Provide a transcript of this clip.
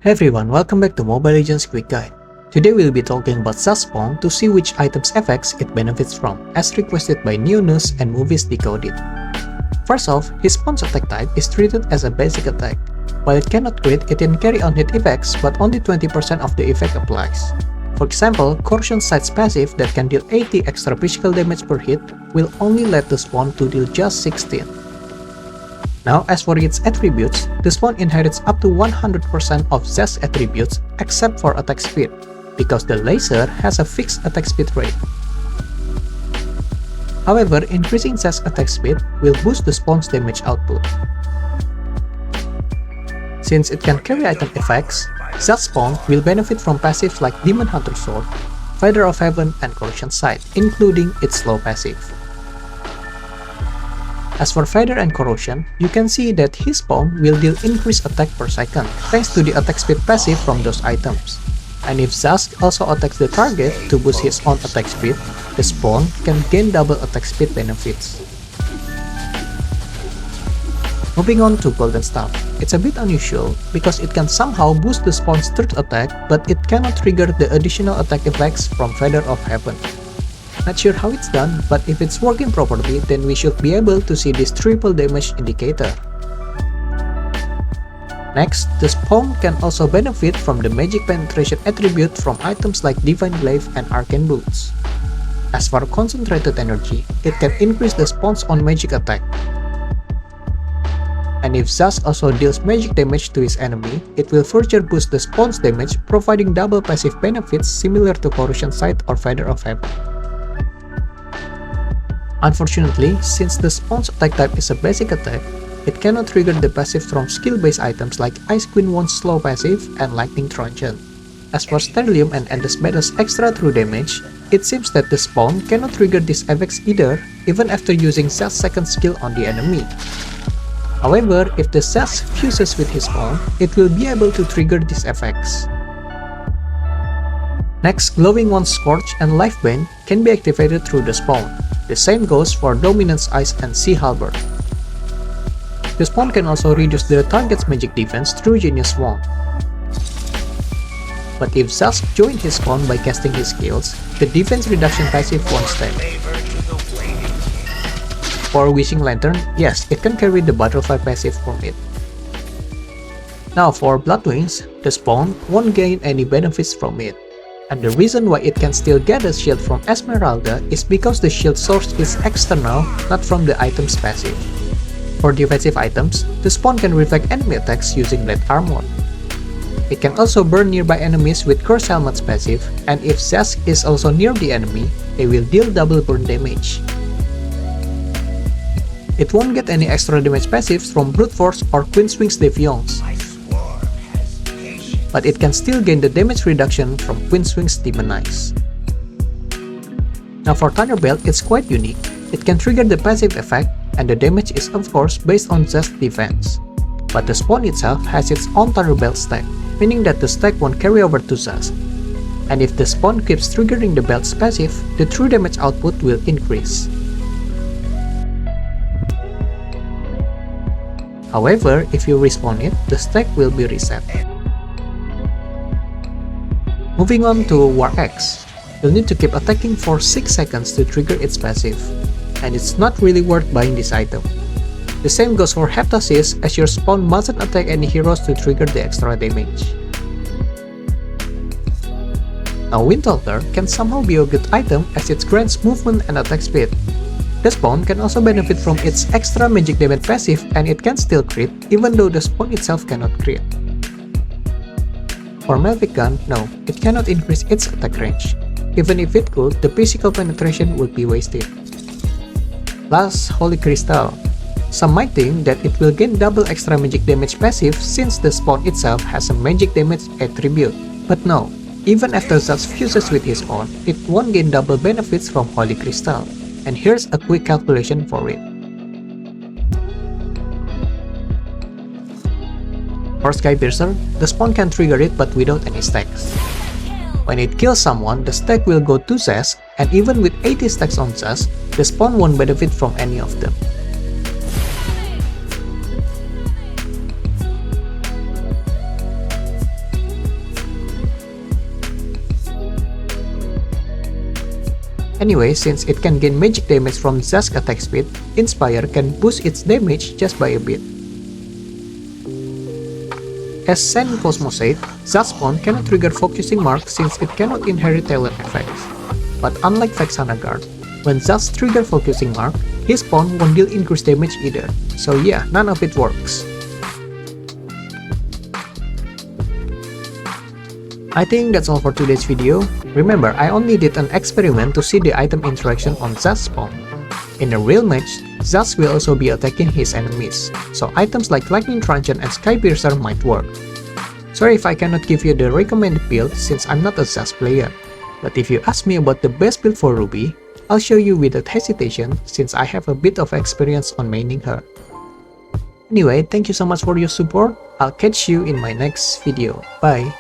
Hey everyone, welcome back to Mobile Legends Quick Guide. Today we'll be talking about Zhask spawn to see which items effects it benefits from, as requested by new news and movies decoded. First off, his spawn's attack type is treated as a basic attack. While it cannot crit, it can carry on hit effects, but only 20% of the effect applies. For example, Corrosion Sight's passive that can deal 80 extra physical damage per hit will only let the spawn to deal just 16. Now, as for its attributes, the spawn inherits up to 100% of Zhask attributes except for attack speed, because the laser has a fixed attack speed rate. However, increasing Zhask attack speed will boost the spawn's damage output. Since it can carry item effects, Zhask spawn will benefit from passives like Demon Hunter Sword, Feather of Heaven, and Corrosion Sight, including its slow passive. As for Feather and Corrosion, you can see that his spawn will deal increased attack per second, thanks to the attack speed passive from those items. And if Zhask also attacks the target to boost his own attack speed, the spawn can gain double attack speed benefits. Moving on to Golden Staff, it's a bit unusual because it can somehow boost the spawn's third attack, but it cannot trigger the additional attack effects from Feather of Heaven. Not sure how it's done, but if it's working properly, then we should be able to see this triple damage indicator. Next, the spawn can also benefit from the magic penetration attribute from items like Divine Glaive and Arcane Boots. As for concentrated energy, it can increase the spawn's own magic attack. And if Zhask also deals magic damage to his enemy, it will further boost the spawn's damage, providing double passive benefits similar to Corrosion Sight or Feather of Heaven. Unfortunately, since the spawn's attack type is a basic attack, it cannot trigger the passive from skill-based items like Ice Queen Wand's slow passive and Lightning Truncheon. As for Sterlium and Endless Battle's extra true damage, it seems that the spawn cannot trigger these effects either, even after using Zhask's second skill on the enemy. However, if the Zhask fuses with his spawn, it will be able to trigger these effects. Next, Glowing Wand's Scorch and Lifebane can be activated through the spawn. The same goes for Dominance Ice and Sea Halberd. The spawn can also reduce the target's magic defense through Genius Wand. But if Zhask joined his spawn by casting his skills, the defense reduction passive won't stay. For Wishing Lantern, yes, it can carry the Butterfly passive from it. Now for Bloodwings, the spawn won't gain any benefits from it. And the reason why it can still get a shield from Esmeralda is because the shield source is external, not from the item's passive. For defensive items, the spawn can reflect enemy attacks using Lead Armor. It can also burn nearby enemies with Curse Helmet's passive, and if Zhask is also near the enemy, they will deal double burn damage. It won't get any extra damage passives from Brute Force or Queenswing's Defiance, but it can still gain the damage reduction from Queenswing's Demonize. Now for Thunderbelt, it's quite unique. It can trigger the passive effect, and the damage is of course based on Zhask's defense. But the spawn itself has its own Thunderbelt stack, meaning that the stack won't carry over to Zhask. And if the spawn keeps triggering the belt's passive, the true damage output will increase. However, if you respawn it, the stack will be reset. Moving on to War Axe, you'll need to keep attacking for 6 seconds to trigger its passive, and it's not really worth buying this item. The same goes for Heptasis, as your spawn mustn't attack any heroes to trigger the extra damage. Now Windtalker can somehow be a good item as it grants movement and attack speed. The spawn can also benefit from its extra magic damage passive, and it can still crit even though the spawn itself cannot crit. For Melvic Gun, no, it cannot increase its attack range. Even if it could, the physical penetration would be wasted. Last, Holy Crystal. Some might think that it will gain double extra magic damage passive since the spawn itself has a magic damage attribute. But no, even after Zhask fuses with his spawn, it won't gain double benefits from Holy Crystal. And here's a quick calculation for it. For Skypiercer, the spawn can trigger it but without any stacks. When it kills someone, the stack will go to Zhask, and even with 80 stacks on Zhask, the spawn won't benefit from any of them. Anyway, since it can gain magic damage from Zhask attack speed, Inspire can boost its damage just by a bit. As Sen Cosmo said, Zhask spawn cannot trigger Focusing Mark since it cannot inherit talent effects. But unlike Vexana Guard, when Zhask trigger Focusing Mark, his spawn won't deal increased damage either, so yeah, none of it works. I think that's all for today's video. Remember, I only did an experiment to see the item interaction on Zhask spawn. In a real match, Zhask will also be attacking his enemies, so items like Lightning Truncheon and Sky Piercer might work. Sorry if I cannot give you the recommended build since I'm not a Zhask player, but if you ask me about the best build for Ruby, I'll show you without hesitation since I have a bit of experience on maining her. Anyway, thank you so much for your support. I'll catch you in my next video. Bye!